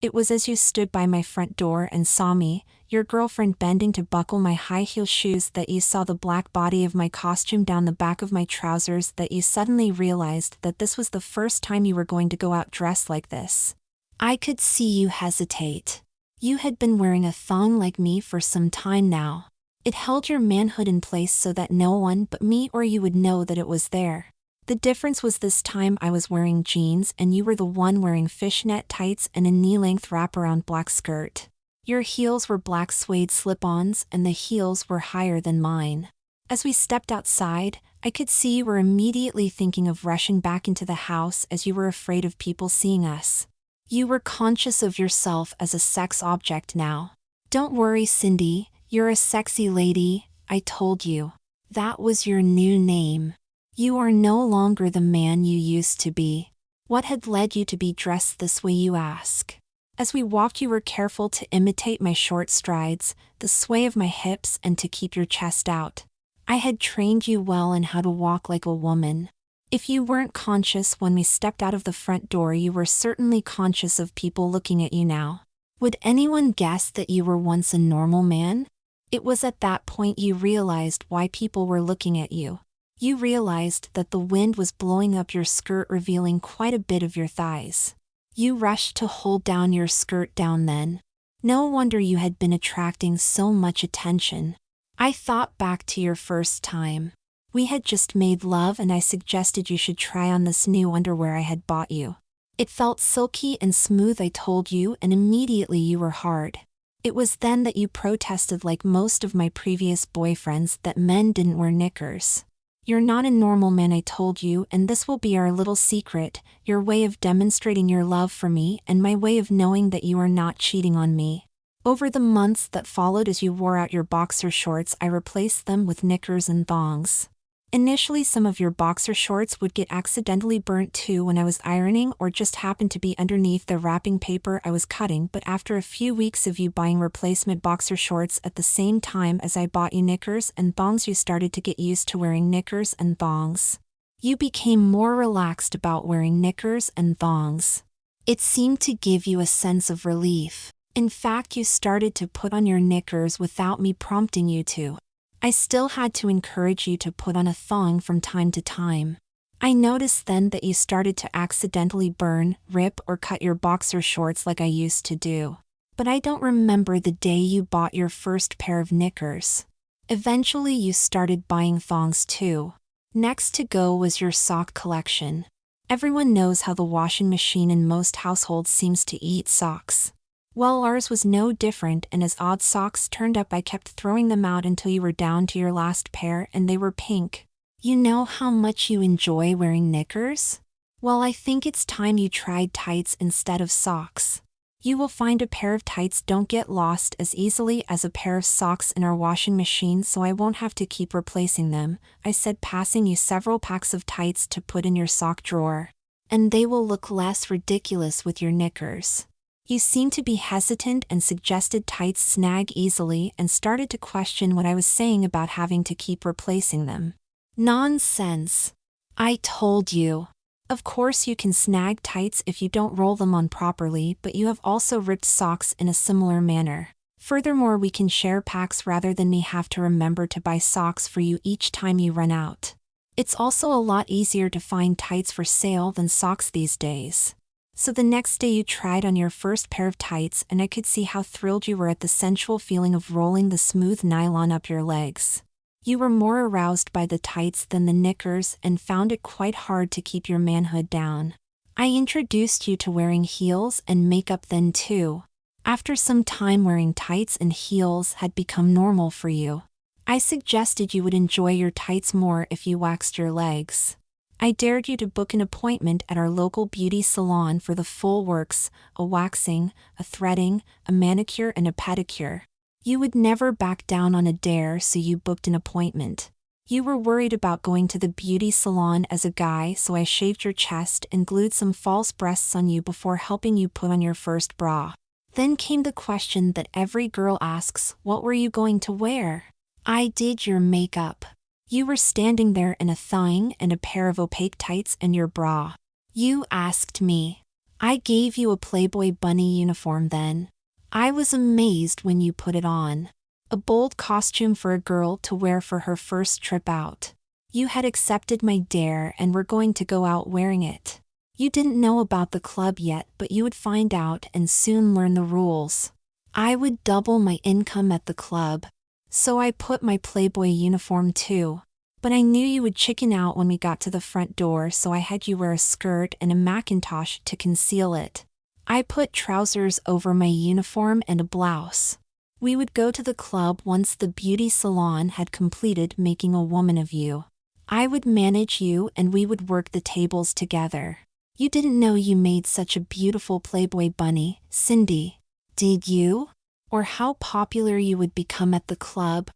It was as you stood by my front door and saw me, your girlfriend bending to buckle my high-heel shoes, that you saw the black body of my costume down the back of my trousers, that you suddenly realized that this was the first time you were going to go out dressed like this. I could see you hesitate. You had been wearing a thong like me for some time now. It held your manhood in place so that no one but me or you would know that it was there. The difference was this time I was wearing jeans and you were the one wearing fishnet tights and a knee-length wraparound black skirt. Your heels were black suede slip-ons and the heels were higher than mine. As we stepped outside, I could see you were immediately thinking of rushing back into the house as you were afraid of people seeing us. You were conscious of yourself as a sex object now. Don't worry, Cindy, you're a sexy lady, I told you. That was your new name. You are no longer the man you used to be. What had led you to be dressed this way, you ask? As we walked, you were careful to imitate my short strides, the sway of my hips, and to keep your chest out. I had trained you well in how to walk like a woman. If you weren't conscious when we stepped out of the front door, you were certainly conscious of people looking at you now. Would anyone guess that you were once a normal man? It was at that point you realized why people were looking at you. You realized that the wind was blowing up your skirt, revealing quite a bit of your thighs. You rushed to hold down your skirt down then. No wonder you had been attracting so much attention. I thought back to your first time. We had just made love and I suggested you should try on this new underwear I had bought you. It felt silky and smooth, I told you, and immediately you were hard. It was then that you protested, like most of my previous boyfriends, that men didn't wear knickers. You're not a normal man, I told you, and this will be our little secret, your way of demonstrating your love for me and my way of knowing that you are not cheating on me. Over the months that followed, as you wore out your boxer shorts, I replaced them with knickers and thongs. Initially, some of your boxer shorts would get accidentally burnt too when I was ironing or just happened to be underneath the wrapping paper I was cutting, but after a few weeks of you buying replacement boxer shorts at the same time as I bought you knickers and thongs, you started to get used to wearing knickers and thongs. You became more relaxed about wearing knickers and thongs. It seemed to give you a sense of relief. In fact, you started to put on your knickers without me prompting you to. I still had to encourage you to put on a thong from time to time. I noticed then that you started to accidentally burn, rip, or cut your boxer shorts like I used to do. But I don't remember the day you bought your first pair of knickers. Eventually you started buying thongs too. Next to go was your sock collection. Everyone knows how the washing machine in most households seems to eat socks. Well, ours was no different, and as odd socks turned up I kept throwing them out until you were down to your last pair and they were pink. You know how much you enjoy wearing knickers? Well, I think it's time you tried tights instead of socks. You will find a pair of tights don't get lost as easily as a pair of socks in our washing machine, so I won't have to keep replacing them, I said, passing you several packs of tights to put in your sock drawer. And they will look less ridiculous with your knickers. You seemed to be hesitant and suggested tights snag easily and started to question what I was saying about having to keep replacing them. Nonsense. I told you. Of course you can snag tights if you don't roll them on properly, but you have also ripped socks in a similar manner. Furthermore, we can share packs rather than me have to remember to buy socks for you each time you run out. It's also a lot easier to find tights for sale than socks these days. So the next day you tried on your first pair of tights and I could see how thrilled you were at the sensual feeling of rolling the smooth nylon up your legs. You were more aroused by the tights than the knickers and found it quite hard to keep your manhood down. I introduced you to wearing heels and makeup then too. After some time, wearing tights and heels had become normal for you. I suggested you would enjoy your tights more if you waxed your legs. I dared you to book an appointment at our local beauty salon for the full works, a waxing, a threading, a manicure and a pedicure. You would never back down on a dare, so you booked an appointment. You were worried about going to the beauty salon as a guy, so I shaved your chest and glued some false breasts on you before helping you put on your first bra. Then came the question that every girl asks, what were you going to wear? I did your makeup. You were standing there in a thong and a pair of opaque tights and your bra. You asked me. I gave you a Playboy bunny uniform then. I was amazed when you put it on. A bold costume for a girl to wear for her first trip out. You had accepted my dare and were going to go out wearing it. You didn't know about the club yet, but you would find out and soon learn the rules. I would double my income at the club. So I put my Playboy uniform too. But I knew you would chicken out when we got to the front door, so I had you wear a skirt and a Macintosh to conceal it. I put trousers over my uniform and a blouse. We would go to the club once the beauty salon had completed making a woman of you. I would manage you and we would work the tables together. You didn't know you made such a beautiful Playboy bunny, Cindy. Did you? Or how popular you would become at the club,